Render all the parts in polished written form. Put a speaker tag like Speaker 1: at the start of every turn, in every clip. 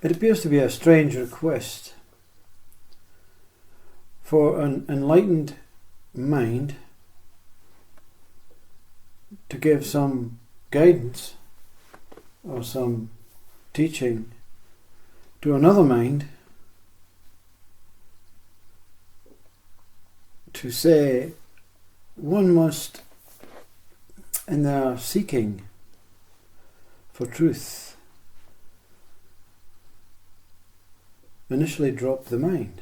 Speaker 1: It appears to be a strange request for an enlightened mind to give some guidance or some teaching to another mind to say one must, in their seeking for truth, initially drop the mind.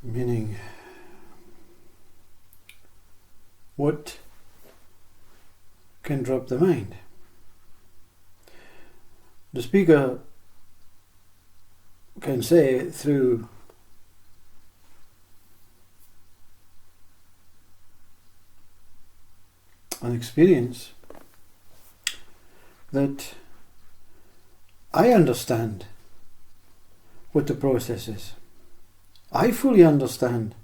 Speaker 1: Meaning, what can drop the mind? The speaker can say through an experience that I understand what the process is. I fully understand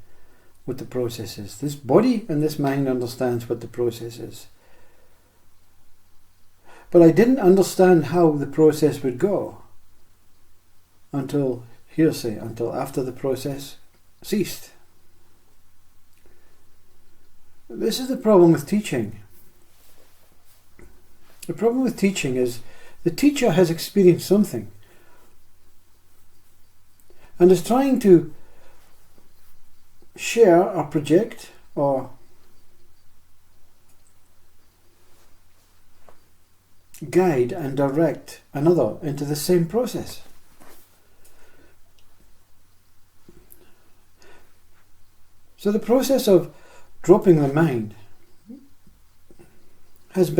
Speaker 1: what the process is. This body and this mind understands what the process is. But I didn't understand how the process would go until hearsay, until after the process ceased. This is the problem with teaching. The problem with teaching is the teacher has experienced something and is trying to share or project or guide and direct another into the same process. So the process of dropping the mind is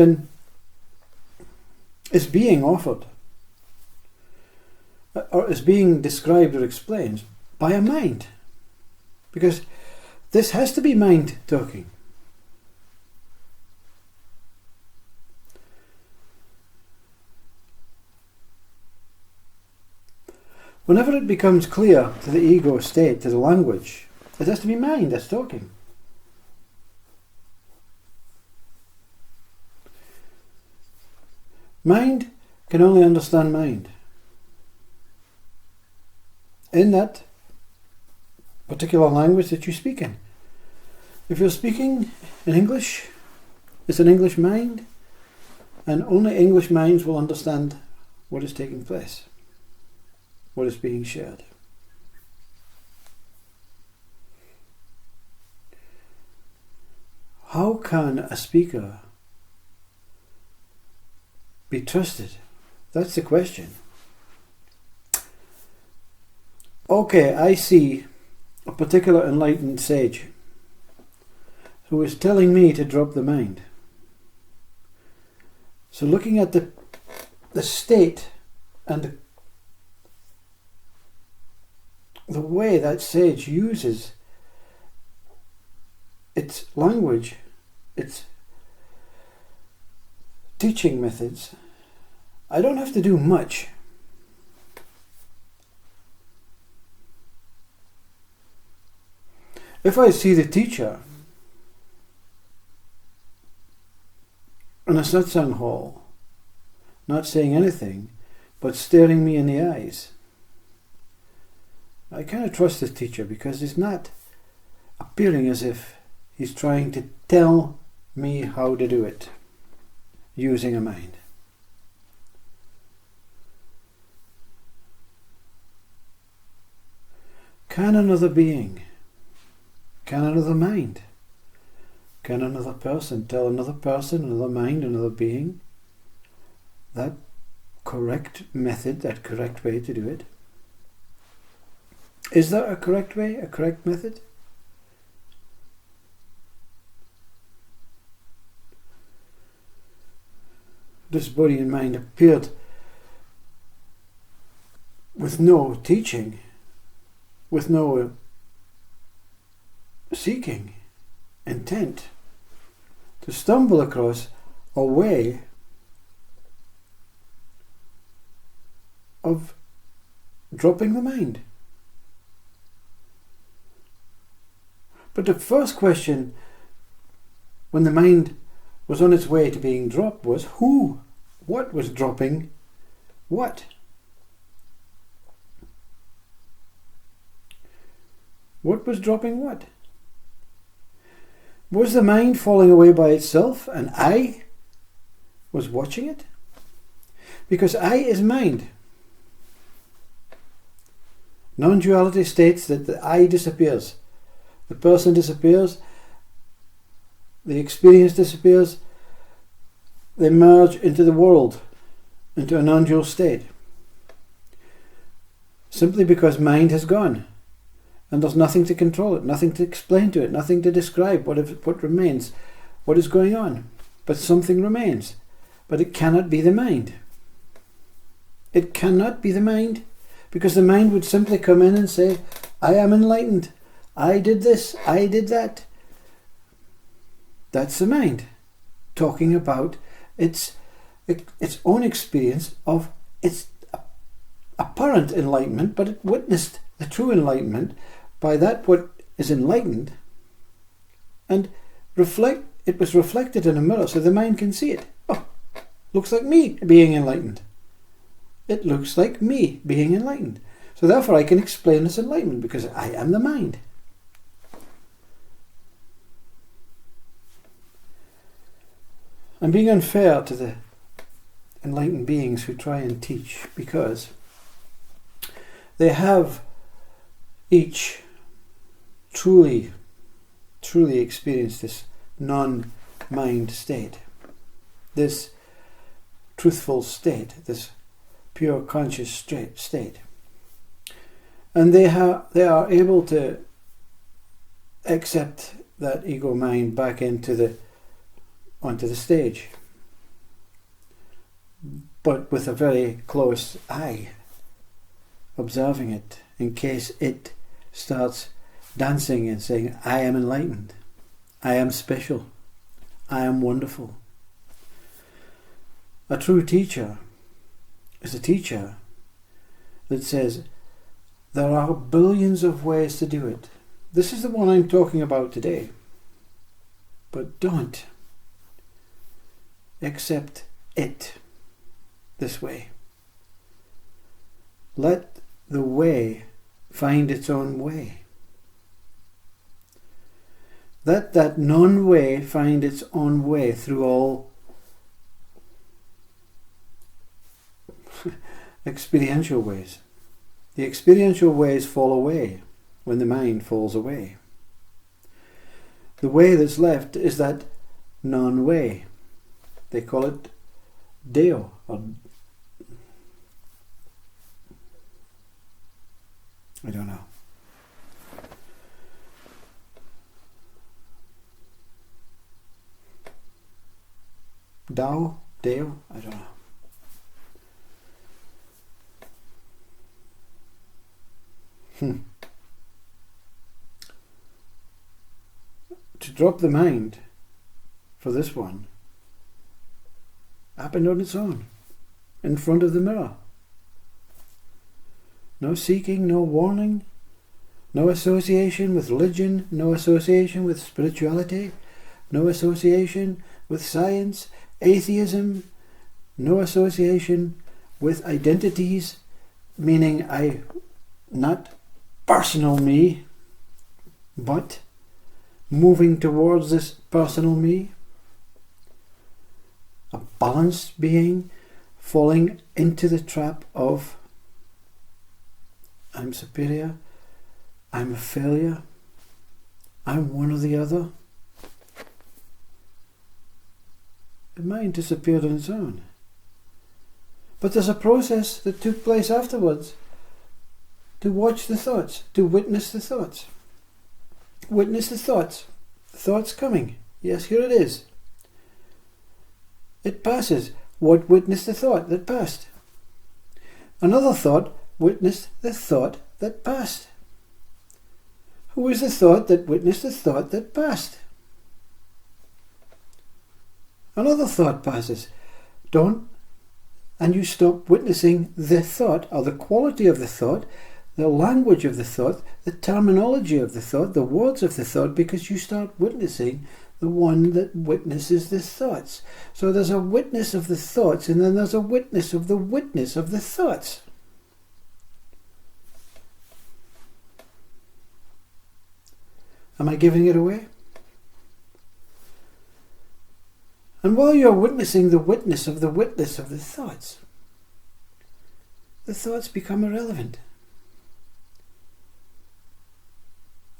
Speaker 1: being offered or is being described or explained by a mind, because this has to be mind talking. Whenever it becomes clear to the ego state, to the language, it has to be mind that's talking. Mind can only understand mind in that particular language that you speak in. If you're speaking in English, it's an English mind, and only English minds will understand what is taking place, what is being shared. How can a speaker be trusted? That's the question. Okay, I see a particular enlightened sage who is telling me to drop the mind. So looking at the state and the way that sage uses its language, its teaching methods, I don't have to do much. If I see the teacher in a satsang hall, not saying anything, but staring me in the eyes, I kind of trust this teacher, because he's not appearing as if he's trying to tell me how to do it using a mind. Can another being, can another mind, can another person tell another person, another mind, another being that correct method, that correct way to do it? Is there a correct way, a correct method? This body and mind appeared with no teaching, with no seeking intent, to stumble across a way of dropping the mind. But the first question, when the mind was on its way to being dropped, was who, what was dropping what? What was dropping what? Was the mind falling away by itself and I was watching it? Because I is mind. Non-duality states that the I disappears. The person disappears. The experience disappears. They merge into the world, into a non-dual state. Simply because mind has gone. And there's nothing to control it, nothing to explain to it, nothing to describe what remains, what is going on. But something remains. But it cannot be the mind. It cannot be the mind, because the mind would simply come in and say, I am enlightened. I did this, I did that. That's the mind, talking about its own experience of its apparent enlightenment, but it witnessed the true enlightenment by that what is enlightened, and it was reflected in a mirror so the mind can see it. Oh, looks like me being enlightened. It looks like me being enlightened. So therefore I can explain this enlightenment because I am the mind. I'm being unfair to the enlightened beings who try and teach, because they have each truly experienced this non-mind state, this truthful state, this pure conscious state. And they are able to accept that ego mind back onto the stage, but with a very close eye, observing it in case it starts dancing and saying, I am enlightened, I am special, I am wonderful. A true teacher is a teacher that says, there are billions of ways to do it. This is the one I'm talking about today. But don't accept it this way. Let the way find its own way. Let that non-way find its own way through all experiential ways. The experiential ways fall away when the mind falls away. The way that's left is that non-way. They call it Deo, or I don't know. Dao? Deo? I don't know. To drop the mind for this one happened on its own, in front of the mirror. No seeking, no warning, no association with religion, no association with spirituality, no association with science, atheism, no association with identities, meaning not personal me, but moving towards this personal me. A balanced being falling into the trap of I'm superior, I'm a failure, I'm one or the other. The mind disappeared on its own. But there's a process that took place afterwards to watch the thoughts, to witness the thoughts. Witness the thoughts. Thoughts coming. Yes, here it is. It passes. What witnessed the thought that passed? Another thought witnessed the thought that passed. Who is the thought that witnessed the thought that passed? Another thought passes. And you stop witnessing the thought, or the quality of the thought, the language of the thought, the terminology of the thought, the words of the thought, because you start witnessing the one that witnesses the thoughts. So there's a witness of the thoughts, and then there's a witness of the thoughts. Am I giving it away? And while you're witnessing the witness of the thoughts, the thoughts become irrelevant.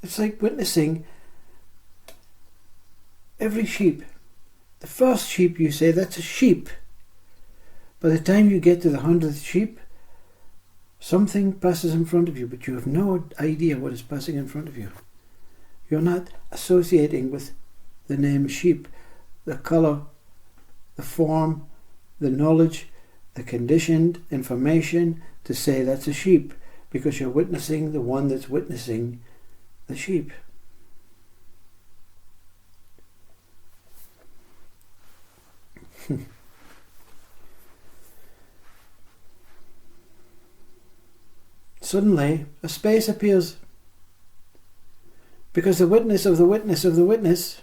Speaker 1: It's like witnessing every sheep. The first sheep you say, that's a sheep. By the time you get to the 100th sheep, something passes in front of you, but you have no idea what is passing in front of you. You're not associating with the name sheep, the colour, the form, the knowledge, the conditioned information to say that's a sheep, because you're witnessing the one that's witnessing the sheep. Suddenly, a space appears, because the witness of the witness,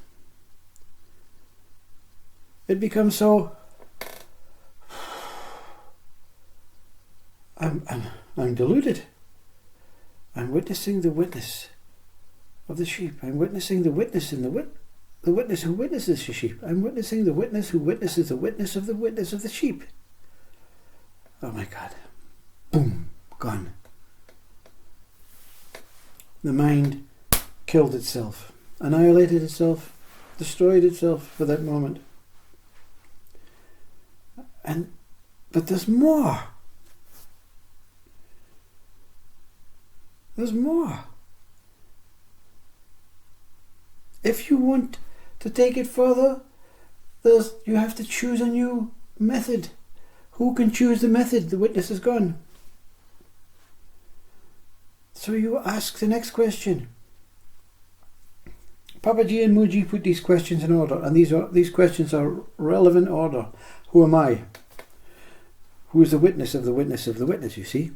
Speaker 1: it becomes so. I'm deluded. I'm witnessing the witness of the sheep. I'm witnessing the witness in the witness who witnesses the sheep. I'm witnessing the witness who witnesses the witness of the sheep. Oh my God. Boom. Gone. The mind killed itself, annihilated itself, destroyed itself for that moment. But there's more. There's more. If you want to take it further, you have to choose a new method. Who can choose the method? The witness is gone. So you ask the next question. Papaji and Muji put these questions in order, and these questions are relevant order. Who am I? Who is the witness of the witness of the witness, you see?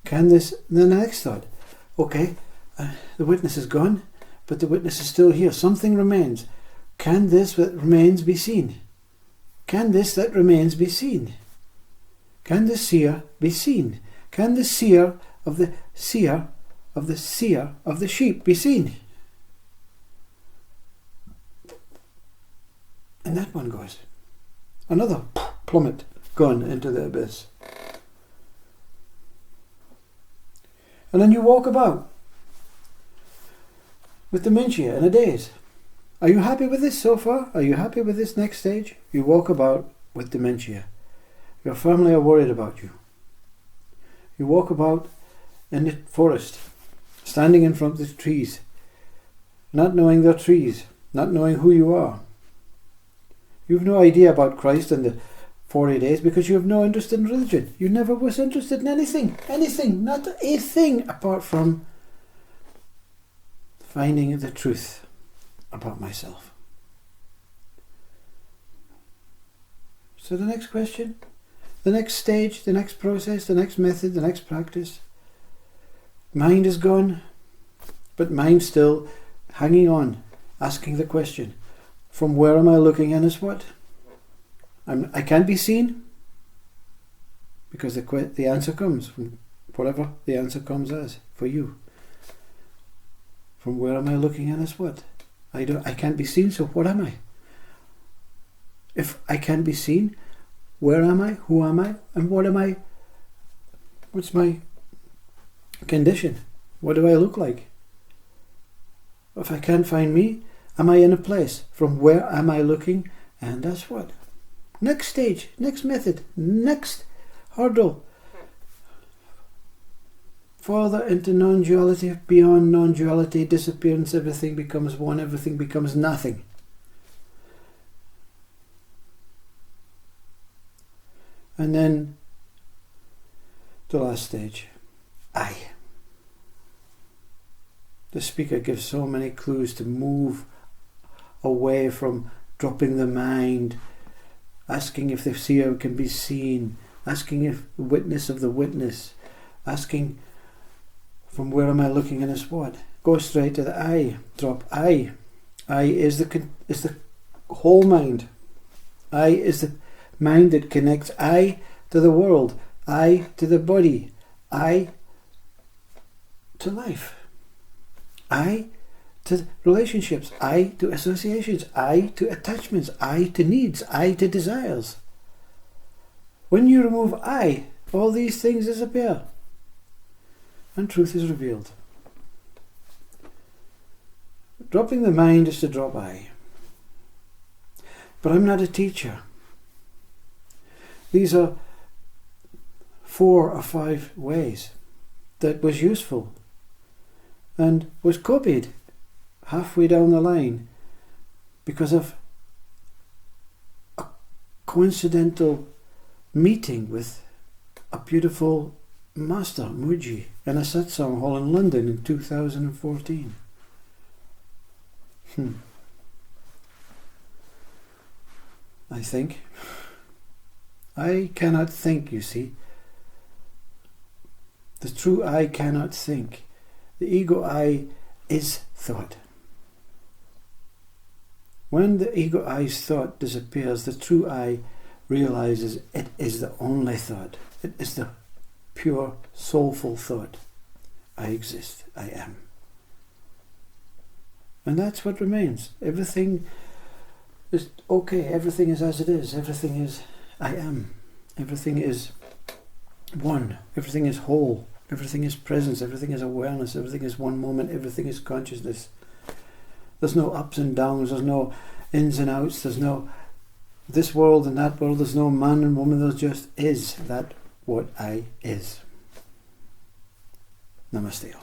Speaker 1: Can this, then the next thought, okay, the witness is gone, but the witness is still here. Something remains. Can this that remains be seen? Can this that remains be seen? Can the seer be seen? Can the seer of the seer of the seer of the sheep be seen? And that one goes. Another plummet gone into the abyss. And then you walk about with dementia in a daze. Are you happy with this so far? Are you happy with this next stage? You walk about with dementia. Your family are worried about you. You walk about in the forest, standing in front of the trees, not knowing they're trees, not knowing who you are. You have no idea about Christ and the 40 days because you have no interest in religion. You never was interested in anything, not a thing apart from finding the truth about myself. So the next question, the next stage, the next process, the next method, the next practice. Mind is gone, but mind still hanging on, asking the question, from where am I looking and as what? I can't be seen because the answer comes from whatever the answer comes as for you. From where am I looking and as what? I can't be seen, so what am I? If I can't be seen, where am I? Who am I? And what am I? What's my condition? What do I look like? If I can't find me, am I in a place? From where am I looking and as what? Next stage, next method, next hurdle. Further into non-duality, beyond non-duality, disappearance, everything becomes one, everything becomes nothing. And then the last stage, I. The speaker gives so many clues to move away from dropping the mind, asking if the seer can be seen, asking if the witness of the witness, asking from where am I looking and as what. Go straight to the I. Drop I. I is the whole mind. I is the mind that connects I to the world, I to the body, I to life, I to relationships, I to associations, I to attachments, I to needs, I to desires. When you remove I, all these things disappear and truth is revealed. Dropping the mind is to drop I. But I'm not a teacher. These are 4 or 5 ways that was useful and was copied halfway down the line because of a coincidental meeting with a beautiful master, Muji, in a satsang hall in London in 2014. I think. I cannot think, you see. The true I cannot think. The ego I is thought. When the ego I's thought disappears, the true I realizes it is the only thought. It is the pure, soulful thought. I exist. I am. And that's what remains. Everything is okay. Everything is as it is. Everything is I am. Everything is one. Everything is whole. Everything is presence. Everything is awareness. Everything is one moment. Everything is consciousness. There's no ups and downs. There's no ins and outs. There's no this world and that world. There's no man and woman. There's just is that what I is. Namaste.